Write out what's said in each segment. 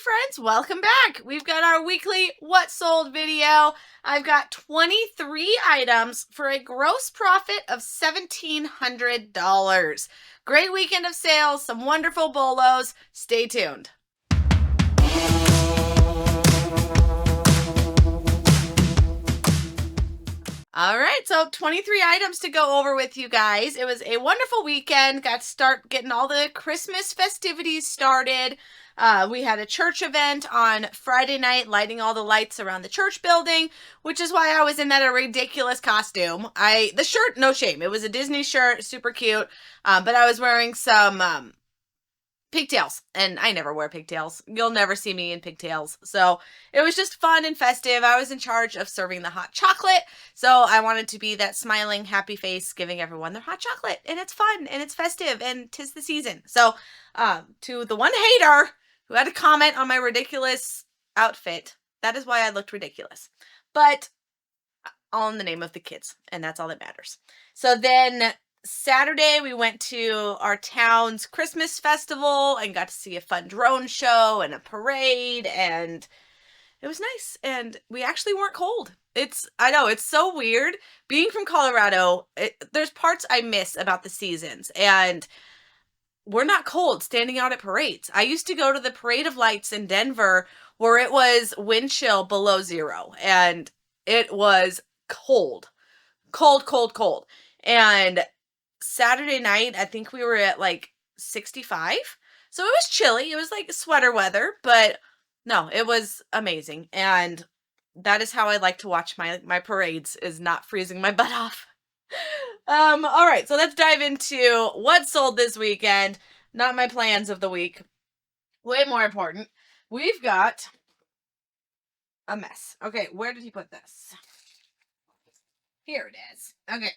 friends, welcome back. We've got our weekly What Sold video. I've got 23 items for a gross profit of $1,700. Great weekend of sales, some wonderful bolos. Stay tuned. All right, so 23 items to go over with you guys. It was a wonderful weekend. Got to start getting all the Christmas festivities started. We had a church event on Friday night, lighting all the lights around the church building, which is why I was in that ridiculous costume. The shirt, no shame. It was a Disney shirt, super cute, but I was wearing some pigtails, and I never wear pigtails. You'll never see me in pigtails. So it was just fun and festive. I was in charge of serving the hot chocolate, so I wanted to be that smiling, happy face, giving everyone their hot chocolate, and it's fun, and it's festive, and 'tis the season. So to the one hater who had a comment on my ridiculous outfit, that is why I looked ridiculous. But all in the name of the kids, and that's all that matters. So then Saturday, we went to our town's Christmas festival and got to see a fun drone show and a parade, and it was nice. And we actually weren't cold. I know, it's so weird. Being from Colorado, there's parts I miss about the seasons, and we're not cold standing out at parades. I used to go to the Parade of Lights in Denver where it was wind chill below zero, and it was cold. Cold. And Saturday night, I think we were at like 65. So it was chilly. It was like sweater weather, but no, it was amazing. And that is how I like to watch my parades, is not freezing my butt off. All right, so let's dive into what sold this weekend. Not my plans of the week. Way more important. We've got a mess. Okay, where did he put this? Here it is. Okay.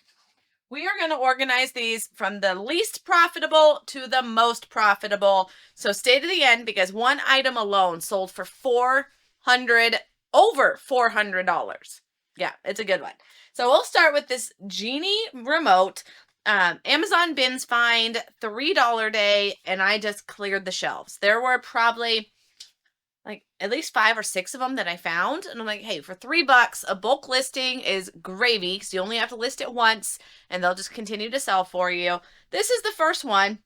We are going to organize these from the least profitable to the most profitable. So stay to the end, because one item alone sold for over $400. Yeah, it's a good one. So we'll start with this Genie remote. Amazon bins find $3 day, and I just cleared the shelves. There were probably like at least 5 or 6 of them that I found. And I'm like, hey, for $3, a bulk listing is gravy, because you only have to list it once and they'll just continue to sell for you. This is the first one.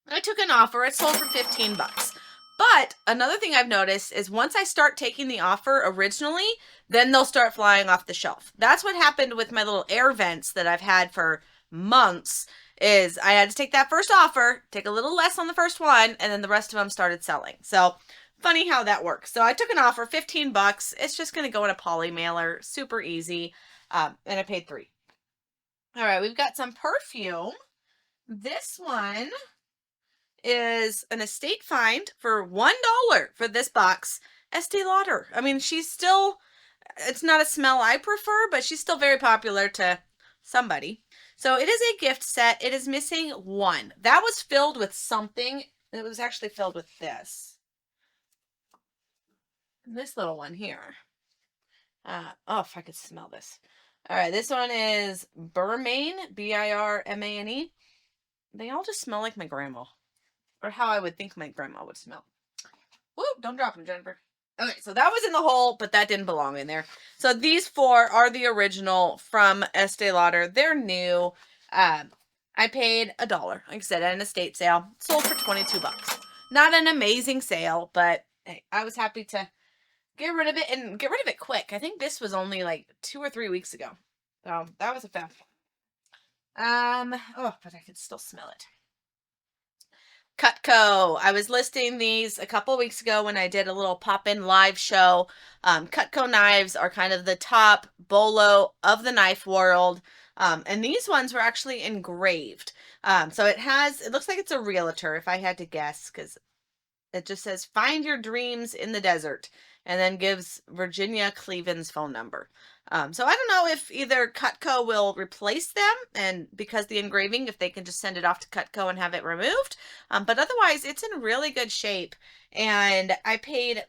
I took an offer. It sold for $15. But another thing I've noticed is once I start taking the offer originally, then they'll start flying off the shelf. That's what happened with my little air vents that I've had for months. Is I had to take that first offer, take a little less on the first one, and then the rest of them started selling. So funny how that works. So I took an offer, $15. It's just going to go in a poly mailer, super easy. And I paid $3. All right, we've got some perfume. This one is an estate find for $1 for this box. Estee Lauder. I mean, it's not a smell I prefer, but she's still very popular to somebody. So it is a gift set. It is missing one. That was filled with something. It was actually filled with this little one here. Oh, if I could smell this. All right, this one is Birmane, Birmane. They all just smell like my grandma, or how I would think my grandma would smell. Woo, don't drop them, Jennifer. Okay, so that was in the hole, but that didn't belong in there. So these 4 are the original from Estee Lauder. They're new. I paid $1. Like I said, at an estate sale. Sold for $22. Not an amazing sale, but hey, I was happy to get rid of it, and get rid of it quick. I think this was only like 2 or 3 weeks ago. So that was a fast one. Oh, but I could still smell it. Cutco. I was listing these a couple weeks ago when I did a little pop-in live show. Cutco knives are kind of the top bolo of the knife world. And these ones were actually engraved. So it looks like it's a realtor, if I had to guess, because it just says, find your dreams in the desert, and then gives Virginia Cleveland's phone number. So I don't know if either Cutco will replace them, and because the engraving, if they can just send it off to Cutco and have it removed. But otherwise, it's in really good shape. And I paid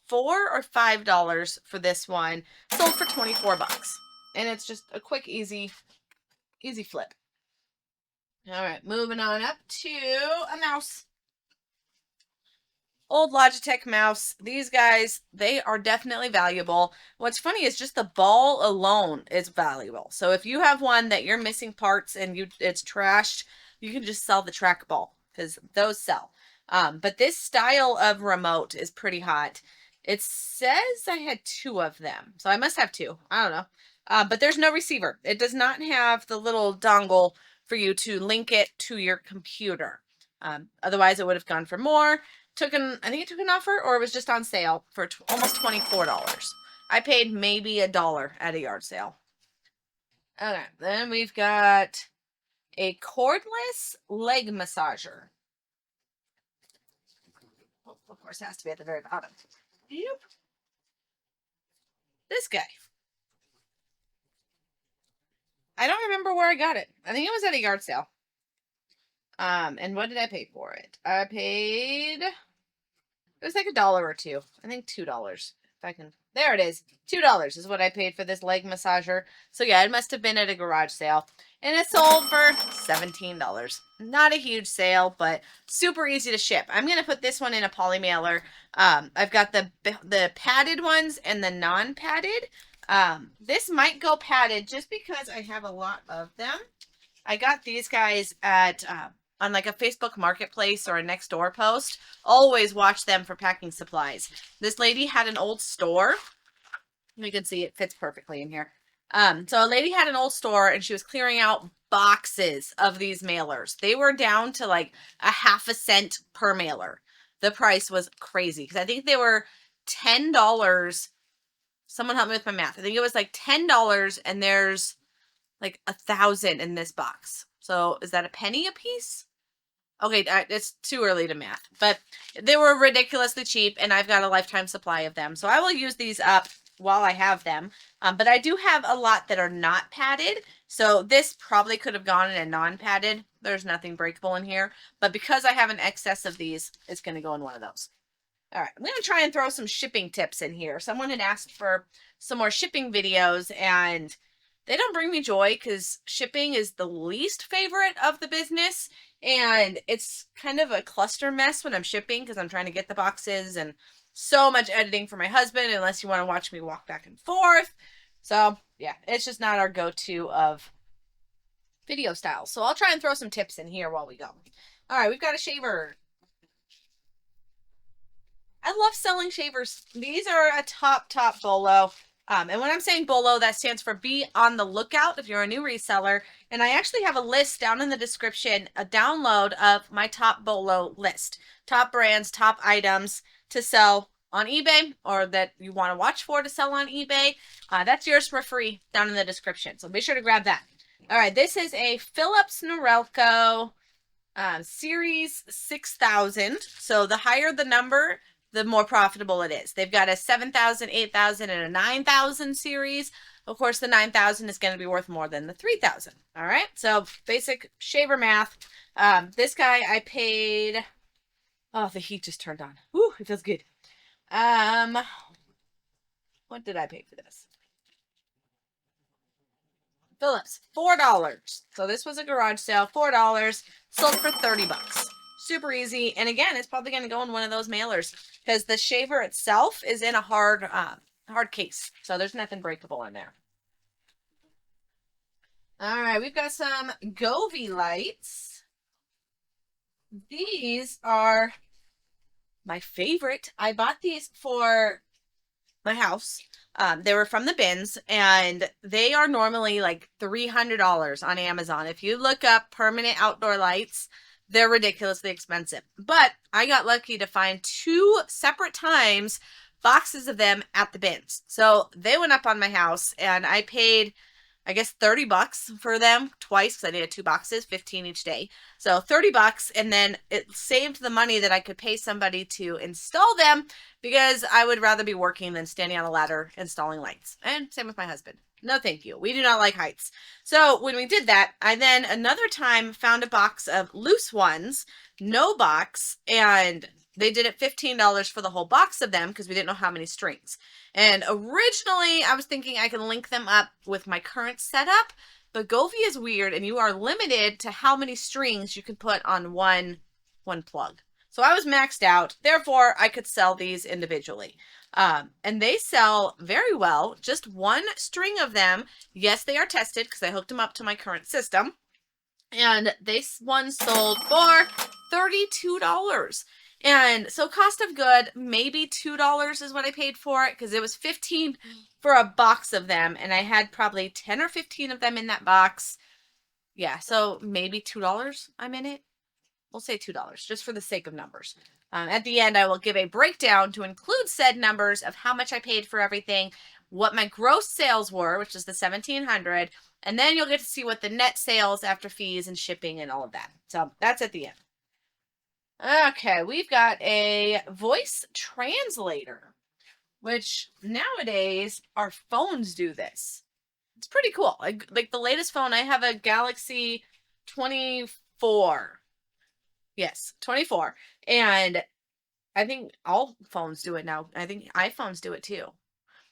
$4 or $5 for this one. Sold for $24. And it's just a quick, easy flip. All right, moving on up to a mouse. old Logitech mouse. These guys, they are definitely valuable. What's funny is just the ball alone is valuable. So if you have one that you're missing parts and it's trashed, you can just sell the trackball because those sell. But this style of remote is pretty hot. It says I had 2 of them, so I must have 2. I don't know. But there's no receiver. It does not have the little dongle for you to link it to your computer. Otherwise, it would have gone for more. I think it took an offer, or it was just on sale for almost $24. I paid maybe $1 at a yard sale. Okay, then we've got a cordless leg massager. Oh, of course, it has to be at the very bottom. Yep. This guy. I don't remember where I got it. I think it was at a yard sale. And what did I pay for it? I paid, it was like $1 or $2. I think $2. If I can, there it is. $2 is what I paid for this leg massager. So yeah, it must have been at a garage sale. And it sold for $17. Not a huge sale, but super easy to ship. I'm going to put this one in a poly mailer. I've got the padded ones and the non-padded. This might go padded just because I have a lot of them. I got these guys at on like a Facebook marketplace or a next door post. Always watch them for packing supplies. This lady had an old store. You can see it fits perfectly in here. So a lady had an old store and she was clearing out boxes of these mailers. They were down to like a half a cent per mailer. The price was crazy because I think they were $10. Someone help me with my math. I think it was like $10 and there's like 1,000 in this box. So is that a penny a piece? Okay, it's too early to math, but they were ridiculously cheap and I've got a lifetime supply of them. So I will use these up while I have them. But I do have a lot that are not padded. So this probably could have gone in a non-padded. There's nothing breakable in here, but because I have an excess of these, it's going to go in one of those. All right, I'm going to try and throw some shipping tips in here. Someone had asked for some more shipping videos and they don't bring me joy because shipping is the least favorite of the business. And it's kind of a cluster mess when I'm shipping because I'm trying to get the boxes and so much editing for my husband unless you want to watch me walk back and forth. So yeah, it's just not our go-to of video style. So I'll try and throw some tips in here while we go. All right, we've got a shaver. I love selling shavers. These are a top bolo. And when I'm saying BOLO, that stands for be on the lookout if you're a new reseller. And I actually have a list down in the description, a download of my top BOLO list. Top brands, top items to sell on eBay or that you want to watch for to sell on eBay. That's yours for free down in the description. So be sure to grab that. All right, this is a Philips Norelco Series 6000. So the higher the number, the more profitable it is. They've got a 7,000, 8,000, and a 9,000 series. Of course, the 9,000 is going to be worth more than the 3,000. All right, so basic shaver math. This guy I paid, oh, the heat just turned on. Whew, it feels good. What did I pay for this? Philips, $4. So this was a garage sale, $4, sold for $30. Super easy. And again, it's probably going to go in one of those mailers because the shaver itself is in a hard case. So there's nothing breakable in there. All right, we've got some Govee lights. These are my favorite. I bought these for my house. They were from the bins and they are normally like $300 on Amazon. If you look up permanent outdoor lights, they're ridiculously expensive. But I got lucky to find 2 separate times boxes of them at the bins. So they went up on my house and I paid, I guess, $30 for them twice because I needed 2 boxes, 15 each day. So $30, and then it saved the money that I could pay somebody to install them because I would rather be working than standing on a ladder installing lights. And same with my husband. No, thank you. We do not like heights. So when we did that, I then another time found a box of loose ones, no box, and they did it $15 for the whole box of them because we didn't know how many strings. And originally I was thinking I can link them up with my current setup, but Govee is weird and you are limited to how many strings you can put on one plug. So I was maxed out. Therefore, I could sell these individually. And they sell very well. Just one string of them. Yes, they are tested because I hooked them up to my current system. And this one sold for $32. And so cost of good, maybe $2 is what I paid for it because it was $15 for a box of them. And I had probably 10 or 15 of them in that box. Yeah, so maybe $2 I'm in it. We'll say $2 just for the sake of numbers. At the end, I will give a breakdown to include said numbers of how much I paid for everything, what my gross sales were, which is the $1,700, and then you'll get to see what the net sales after fees and shipping and all of that. So that's at the end. Okay, we've got a voice translator, which nowadays our phones do this. It's pretty cool. Like the latest phone, I have a Galaxy 24. Yes, 24. And I think all phones do it now. I think iPhones do it too.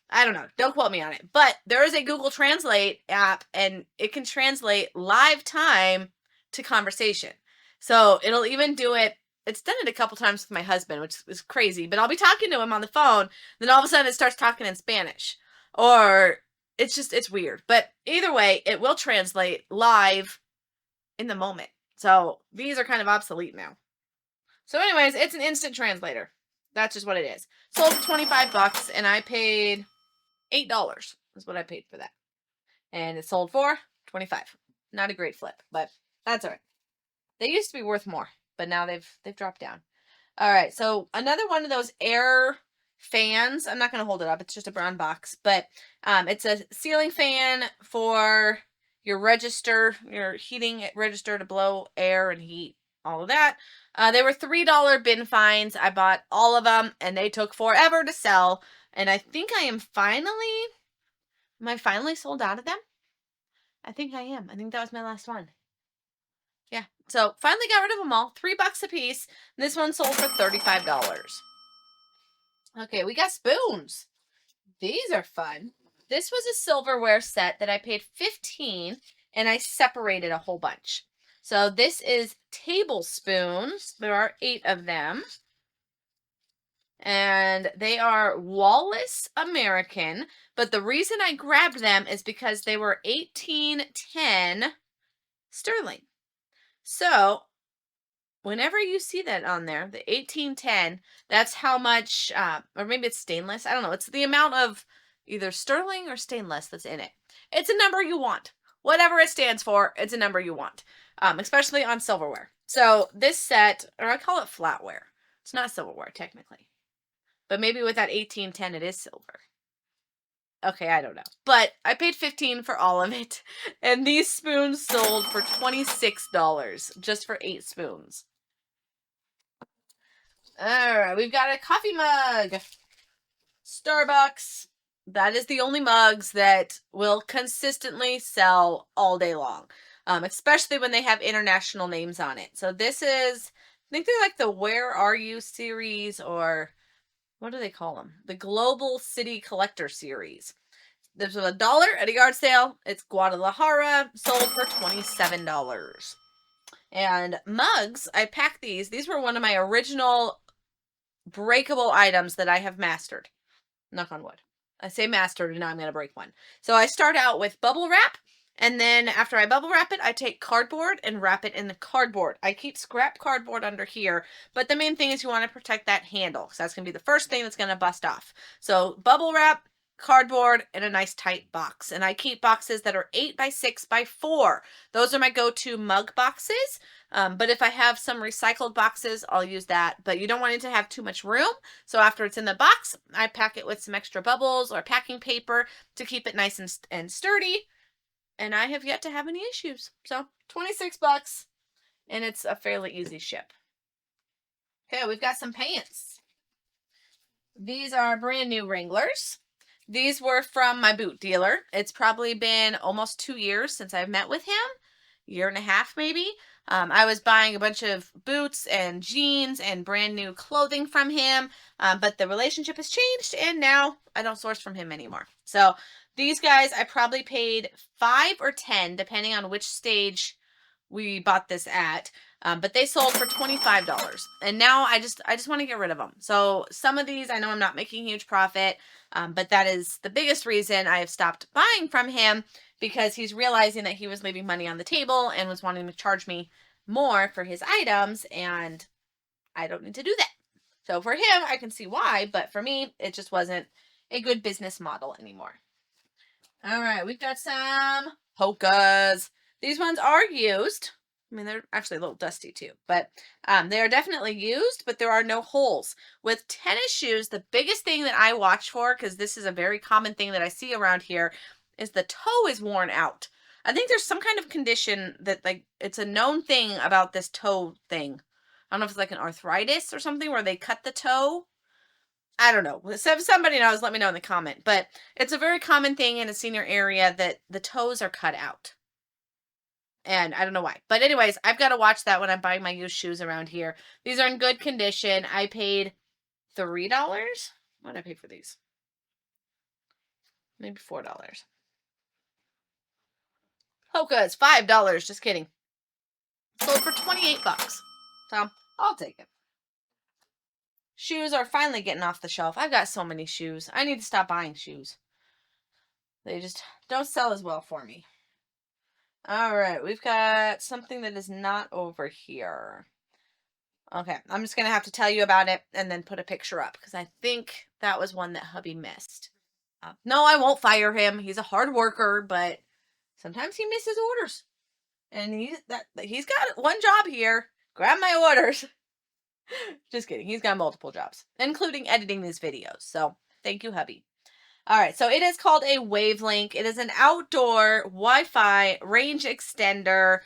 I don't know. Don't quote me on it. But there is a Google Translate app and it can translate live time to conversation. So it'll even do it. It's done it a couple times with my husband, which is crazy. But I'll be talking to him on the phone. Then all of a sudden it starts talking in Spanish. Or it's weird. But either way, it will translate live in the moment. So these are kind of obsolete now. So anyways, it's an instant translator. That's just what it is. Sold for $25 and I paid $8 is what I paid for that. And it sold for $25. Not a great flip, but that's all right. They used to be worth more, but now they've dropped down. All right, so another one of those air fans. I'm not going to hold it up. It's just a brown box, but it's a ceiling fan for your register, your heating register to blow air and heat, all of that. They were $3 bin finds. I bought all of them, and they took forever to sell. And I think am I finally sold out of them? I think I am. I think that was my last one. Yeah. So finally got rid of them all. $3 a piece. This one sold for $35. Okay, we got spoons. These are fun. This was a silverware set that I paid $15 and I separated a whole bunch. So this is tablespoons. There are 8 of them. And they are Wallace American. But the reason I grabbed them is because they were $18.10 sterling. So whenever you see that on there, the $18.10, that's how much, or maybe it's stainless. I don't know. It's the amount of either sterling or stainless that's in it. It's a number you want. Whatever it stands for, it's a number you want, especially on silverware. So this set, or I call it flatware. It's not silverware, technically. But maybe with that $18.10, it is silver. Okay, I don't know. But I paid $15 for all of it. And these spoons sold for $26 just for 8 spoons. Alright, we've got a coffee mug. Starbucks. That is the only mugs that will consistently sell all day long. Especially when they have international names on it. So this is, I think they're like the Where Are You series, or what do they call them? The Global City Collector series. This was $1 at a yard sale. It's Guadalajara, sold for $27. And mugs, I packed these. These were one of my original breakable items that I have mastered. Knock on wood. I say mastered, and now I'm going to break one. So I start out with bubble wrap, and then after I bubble wrap it, I take cardboard and wrap it in the cardboard. I keep scrap cardboard under here, but the main thing is you want to protect that handle, because that's going to be the first thing that's going to bust off. So bubble wrap, cardboard, and a nice tight box. And I keep boxes that are 8 by 6 by 4. Those are my go-to mug boxes. But if I have some recycled boxes, I'll use that. But you don't want it to have too much room. So after it's in the box, I pack it with some extra bubbles or packing paper to keep it nice and sturdy. And I have yet to have any issues. So $26, and it's a fairly easy ship. Okay, we've got some pants. These are brand new Wranglers. These were from my boot dealer. It's probably been almost 2 years since I've met with him. Year and a half, maybe. I was buying a bunch of boots and jeans and brand new clothing from him. But the relationship has changed, and now I don't source from him anymore. So these guys, I probably paid $5 or $10, depending on which stage we bought this at, but they sold for $25, and now I just want to get rid of them. So some of these, I know I'm not making huge profit, but that is the biggest reason I have stopped buying from him, because he's realizing that he was leaving money on the table and was wanting to charge me more for his items, and I don't need to do that. So for him, I can see why, but for me, it just wasn't a good business model anymore. All right, we've got some polkas. These ones are used. I mean, they're actually a little dusty too, but they are definitely used, but there are no holes. With tennis shoes, the biggest thing that I watch for, because this is a very common thing that I see around here, is the toe is worn out. I think there's some kind of condition that, like, it's a known thing about this toe thing. I don't know if it's like an arthritis or something where they cut the toe. I don't know. So if somebody knows, let me know in the comment. But it's a very common thing in a senior area that the toes are cut out. And I don't know why. But anyways, I've got to watch that when I'm buying my used shoes around here. These are in good condition. I paid $3. What did I pay for these? Maybe $4. Polkas, $5. Just kidding. Sold for $28. So I'll take it. Shoes are finally getting off the shelf. I've got so many shoes. I need to stop buying shoes. They just don't sell as well for me. All right, we've got something that is not over here. Okay, I'm just going to have to tell you about it and then put a picture up, because I think that was one that hubby missed. No, I won't fire him. He's a hard worker, but sometimes he misses orders. And he's got one job here. Grab my orders. Just kidding. He's got multiple jobs, including editing these videos. So thank you, hubby. All right. So it is called a Wavelink. It is an outdoor Wi-Fi range extender.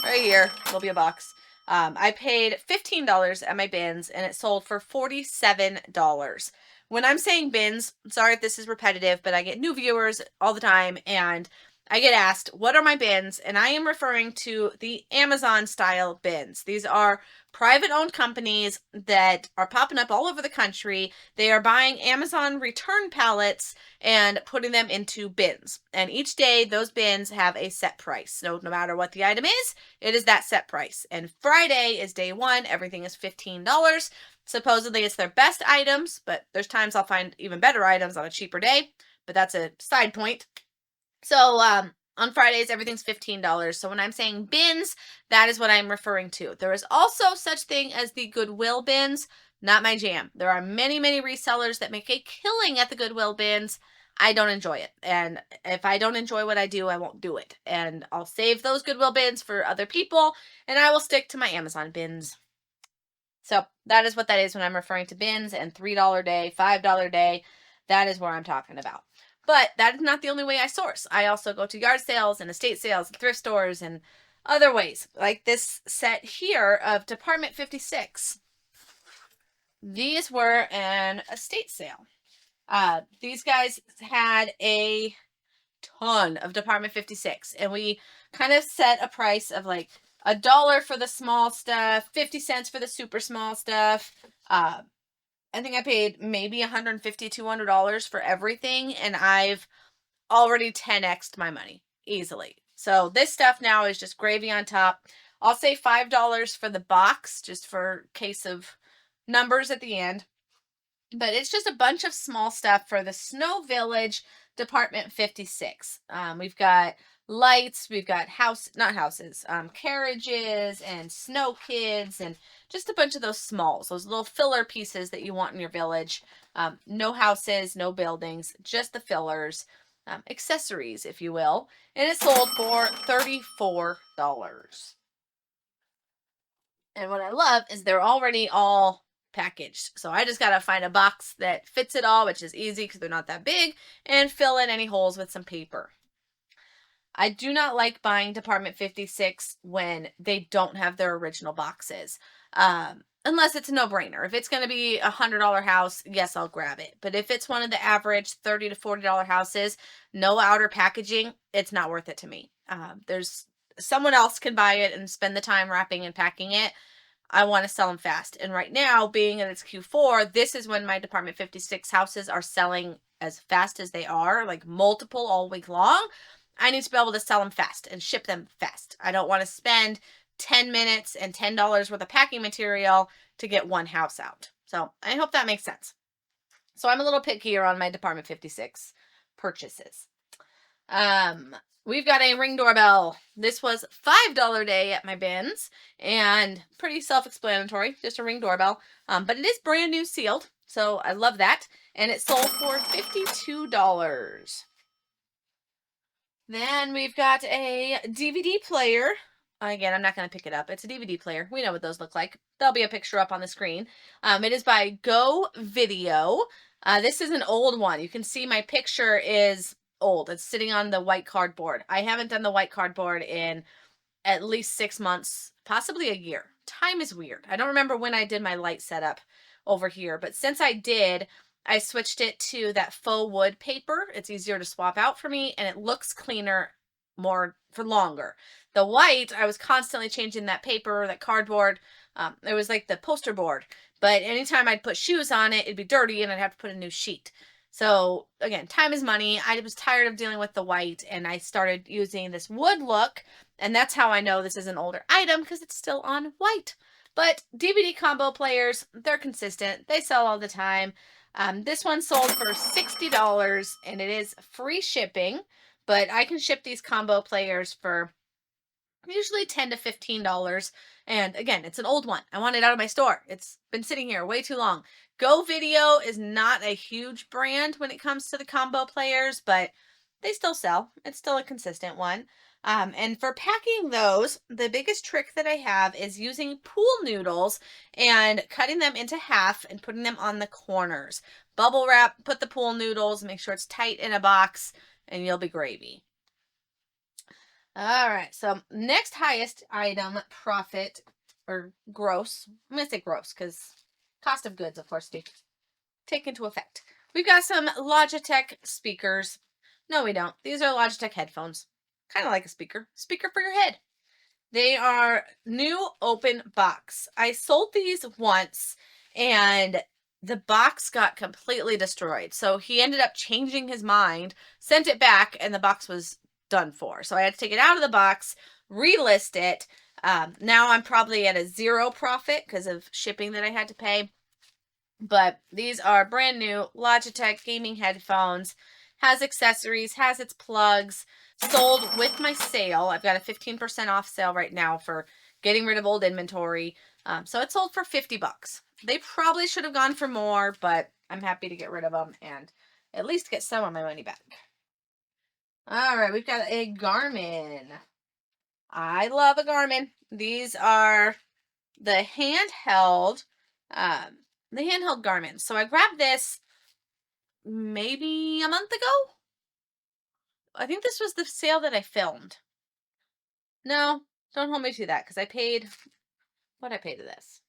Right here. There'll be a box. I paid $15 at my bins, and it sold for $47. When I'm saying bins, sorry if this is repetitive, but I get new viewers all the time, and I get asked, what are my bins? And I am referring to the Amazon style bins. These are private owned companies that are popping up all over the country. They are buying Amazon return pallets and putting them into bins. And each day those bins have a set price. So no matter what the item is, it is that set price. And Friday is day one. Everything is $15. Supposedly it's their best items, but there's times I'll find even better items on a cheaper day. But that's a side point. So on Fridays, everything's $15. So when I'm saying bins, that is what I'm referring to. There is also such thing as the Goodwill bins. Not my jam. There are many, many resellers that make a killing at the Goodwill bins. I don't enjoy it. And if I don't enjoy what I do, I won't do it. And I'll save those Goodwill bins for other people, and I will stick to my Amazon bins. So that is what that is when I'm referring to bins and $3 day, $5 day. That is where I'm talking about. But that is not the only way I source. I also go to yard sales and estate sales and thrift stores and other ways. Like this set here of Department 56. These were an estate sale. These guys had a ton of Department 56. And we kind of set a price of like $1 for the small stuff, 50 cents for the super small stuff. I think I paid maybe $150, $200 for everything, and I've already 10x'd my money easily. So this stuff now is just gravy on top. I'll say $5 for the box, just for case of numbers at the end. But it's just a bunch of small stuff for the Snow Village Department 56. We've got lights, we've got carriages and snow kids, and just a bunch of those smalls, those little filler pieces that you want in your village. No houses, no buildings, just the fillers, accessories, if you will. And it sold for $34. And what I love is they're already all packaged. So I just got to find a box that fits it all, which is easy because they're not that big, and fill in any holes with some paper. I do not like buying Department 56 when they don't have their original boxes. Unless it's a no-brainer. If it's going to be a $100 house, yes, I'll grab it. But if it's one of the average $30 to $40 houses, no outer packaging, it's not worth it to me. There's someone else can buy it and spend the time wrapping and packing it. I want to sell them fast. And right now, being that it's Q4, this is when my Department 56 houses are selling as fast as they are, like multiple all week long. I need to be able to sell them fast and ship them fast. I don't want to spend 10 minutes and $10 worth of packing material to get one house out. So I hope that makes sense. So I'm a little pickier on my Department 56 purchases. We've got a Ring doorbell. This was $5 day at my bins, and pretty self-explanatory, just a Ring doorbell. But it is brand new sealed, so I love that. And it sold for $52. Then we've got a DVD player. Again, I'm not going to pick it up. It's a DVD player. We know what those look like. There'll be a picture up on the screen. It is by Go Video. This is an old one. You can see my picture is old. It's sitting on the white cardboard. I haven't done the white cardboard in at least 6 months, possibly a year. Time is weird. I don't remember when I did my light setup over here, but since I did, I switched it to that faux wood paper. It's easier to swap out for me, and it looks cleaner more for longer. The white, I was constantly changing that paper, that cardboard. It was like the poster board, but anytime I'd put shoes on it, it'd be dirty and I'd have to put a new sheet. So again, time is money. I was tired of dealing with the white, and I started using this wood look, and that's how I know this is an older item, because it's still on white. But DVD combo players, they're consistent. They sell all the time. This one sold for $60, and it is free shipping, but I can ship these combo players for usually $10 to $15. And again, it's an old one. I want it out of my store. It's been sitting here way too long. Go Video is not a huge brand when it comes to the combo players, but they still sell. It's still a consistent one. And for packing those, the biggest trick that I have is using pool noodles and cutting them into half and putting them on the corners. Bubble wrap, put the pool noodles, make sure it's tight in a box, and you'll be gravy. All right, so next highest item profit, or gross. I'm going to say gross because cost of goods, of course, take into effect. We've got some Logitech speakers. No, we don't. These are Logitech headphones. Kind of like a speaker. Speaker for your head. They are new open box. I sold these once, and the box got completely destroyed. So he ended up changing his mind, sent it back, and the box was done for. So I had to take it out of the box, relist it. Now I'm probably at a zero profit because of shipping that I had to pay. But these are brand new Logitech gaming headphones. Has accessories, has its plugs, sold with my sale. I've got a 15% off sale right now for getting rid of old inventory. So it sold for $50. They probably should have gone for more, but I'm happy to get rid of them and at least get some of my money back. All right, we've got a Garmin. I love a Garmin. These are the handheld Garmin. So I grabbed this maybe a month ago. I think this was the sale that I filmed. No, don't hold me to that, because I paid what I paid to this.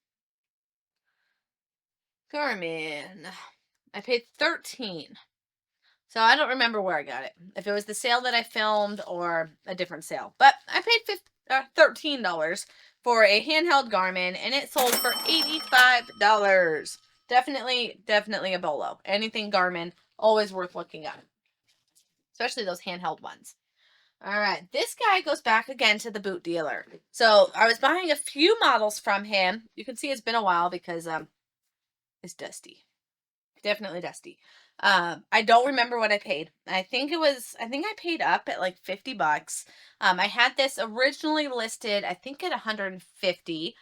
Garmin. I paid $13. So I don't remember where I got it. If it was the sale that I filmed or a different sale. But I paid $13 for a handheld Garmin, and it sold for $85. Definitely a bolo. Anything Garmin, always worth looking at. Especially those handheld ones. All right, this guy goes back again to the boot dealer. So I was buying a few models from him. You can see it's been a while because it's dusty. Definitely dusty. I don't remember what I paid. I think I paid up at like $50. I had this originally listed, I think at $150.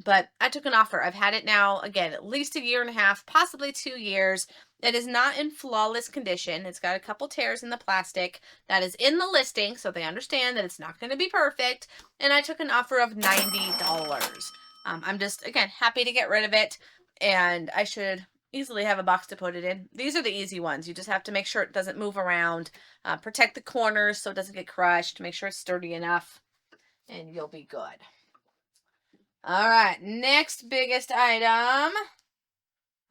But I took an offer. I've had it now, again, at least a year and a half, possibly 2 years. It is not in flawless condition. It's got a couple tears in the plastic. That is in the listing, so they understand that it's not going to be perfect. And I took an offer of $90. I'm just, again, happy to get rid of it. And I should easily have a box to put it in. These are the easy ones. You just have to make sure it doesn't move around, protect the corners so it doesn't get crushed, make sure it's sturdy enough, and you'll be good. All right, next biggest item.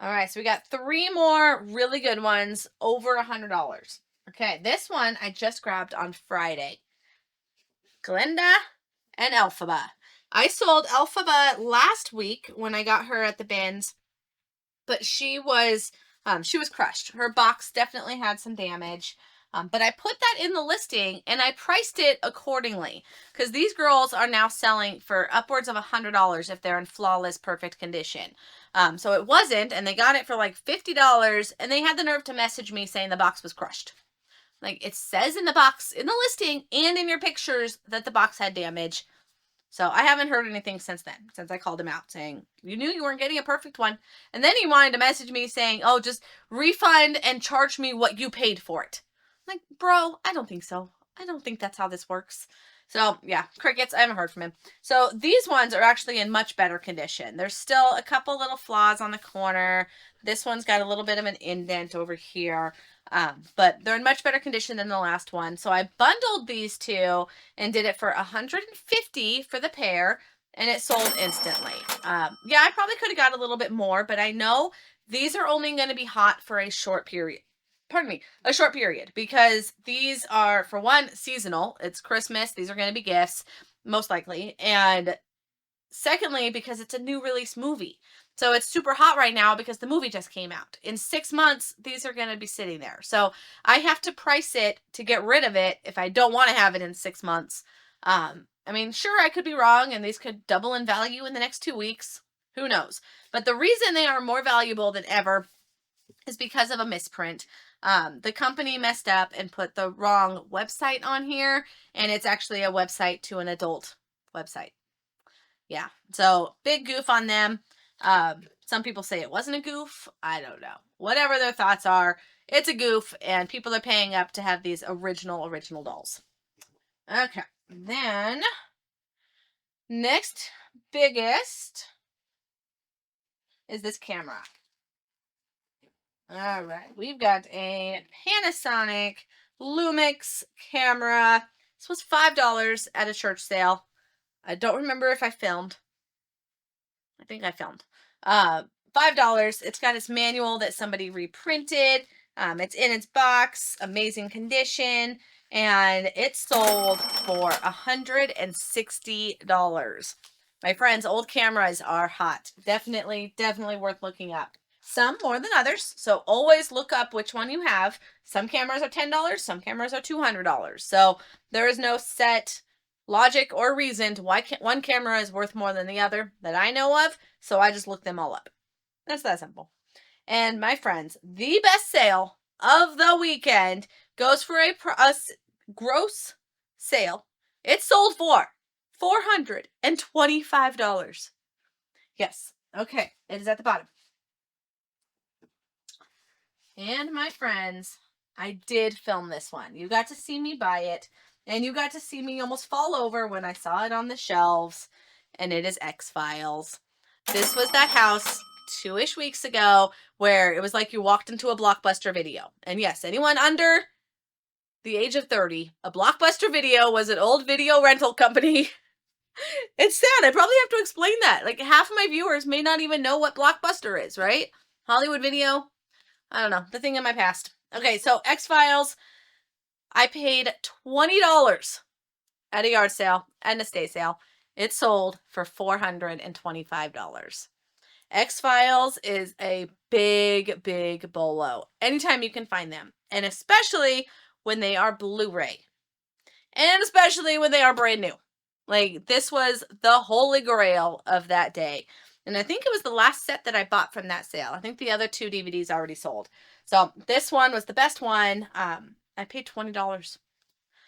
All right, so we got 3 more really good ones over $100. Okay, this one I just grabbed on Friday. Glenda and Elphaba. I sold Elphaba last week when I got her at the bins. But she was crushed. Her box definitely had some damage. But I put that in the listing and I priced it accordingly because these girls are now selling for upwards of $100 if they're in flawless, perfect condition. So it wasn't, and they got it for like $50, and they had the nerve to message me saying the box was crushed. Like, it says in the box, in the listing, and in your pictures that the box had damage. So I haven't heard anything since then, since I called him out saying, you knew you weren't getting a perfect one. And then he wanted to message me saying, oh, just refund and charge me what you paid for it. I'm like, bro, I don't think so. I don't think that's how this works. So yeah, crickets, I haven't heard from him. So these ones are actually in much better condition. There's still a couple little flaws on the corner. This one's got a little bit of an indent over here. But they're in much better condition than the last one. So I bundled these two and did it for $150 for the pair, and it sold instantly. Yeah, I probably could have got a little bit more, but I know these are only going to be hot for a short period. Pardon me, a short period, because these are, for one, seasonal. It's Christmas. These are going to be gifts, most likely. And secondly, because it's a new release movie. So it's super hot right now because the movie just came out. In 6 months, these are going to be sitting there. So I have to price it to get rid of it if I don't want to have it in 6 months. I mean, sure, I could be wrong, and these could double in value in the next 2 weeks. Who knows? But the reason they are more valuable than ever is because of a misprint. The company messed up and put the wrong website on here, and it's actually a website to an adult website. Yeah, so big goof on them. Some people say it wasn't a goof. I don't know. Whatever their thoughts are, it's a goof, and people are paying up to have these original dolls. Okay, then next biggest is this camera. All right, we've got a Panasonic Lumix camera. This was $5 at a church sale. I don't remember if I filmed. I think I filmed. $5. It's got its manual that somebody reprinted. It's in its box, amazing condition, and it sold for $160. My friends, old cameras are hot. Definitely worth looking up. Some more than others, so always look up which one you have. Some cameras are $10, some cameras are $200. So there is no set logic or reason to why one camera is worth more than the other that I know of, so I just look them all up. That's that simple. And my friends, the best sale of the weekend goes for a gross sale. It sold for $425. Yes, okay, it is at the bottom. And my friends, I did film this one. You got to see me buy it. And you got to see me almost fall over when I saw it on the shelves. And it is X-Files. This was that house 2-ish weeks ago where it was like you walked into a Blockbuster video. And yes, anyone under the age of 30, a Blockbuster Video was an old video rental company. It's sad. I probably have to explain that. Like, half of my viewers may not even know what Blockbuster is, right? Hollywood Video. I don't know. The thing in my past. Okay, so X-Files. I paid $20 at a yard sale and a estate sale. It sold for $425. X-Files is a big bolo. Anytime you can find them. And especially when they are Blu-ray. And especially when they are brand new. Like, this was the holy grail of that day. And I think it was the last set that I bought from that sale. I think the other 2 DVDs already sold. So this one was the best one. I paid $20.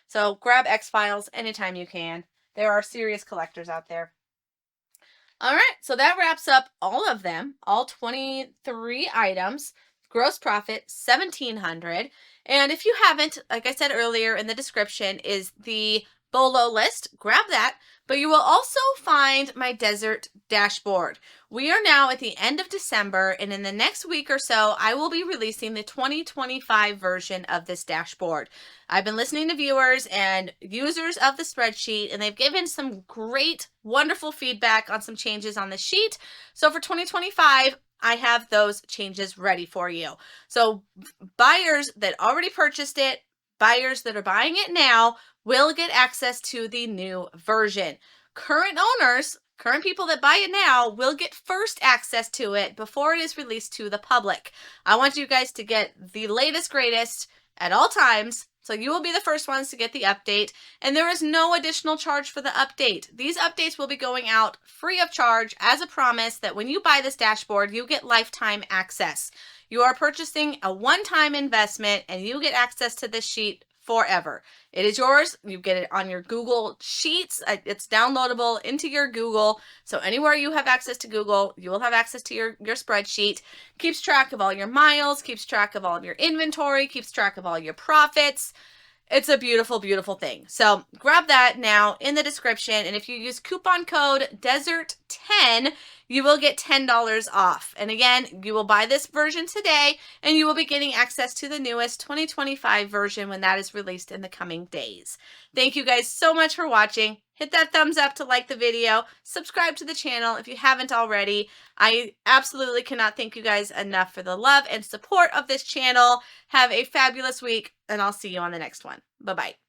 So grab X-Files anytime you can. There are serious collectors out there. All right, so that wraps up all of them, all 23 items. Gross profit, $1,700. And if you haven't, like I said earlier in the description, is the BOLO list. Grab that. But you will also find my desert dashboard. We are now at the end of December, and in the next week or so, I will be releasing the 2025 version of this dashboard. I've been listening to viewers and users of the spreadsheet, and they've given some great, wonderful feedback on some changes on the sheet. So for 2025, I have those changes ready for you. So buyers that already purchased it, buyers that are buying it now, will get access to the new version. Current owners, current people that buy it now, will get first access to it before it is released to the public. I want you guys to get the latest, greatest at all times So you will be the first ones to get the update, and there is no additional charge for the update. These updates will be going out free of charge as a promise that when you buy this dashboard, you get lifetime access. You are purchasing a one-time investment and you get access to this sheet forever. It is yours. You get it on your Google Sheets. It's downloadable into your Google. So anywhere you have access to Google, you will have access to your spreadsheet. Keeps track of all your miles, keeps track of all of your inventory, keeps track of all your profits. It's a beautiful, beautiful thing. So grab that now in the description. And if you use coupon code DESERT10, you will get $10 off. And again, you will buy this version today and you will be getting access to the newest 2025 version when that is released in the coming days. Thank you guys so much for watching. Hit that thumbs up to like the video. Subscribe to the channel if you haven't already. I absolutely cannot thank you guys enough for the love and support of this channel. Have a fabulous week, and I'll see you on the next one. Bye-bye.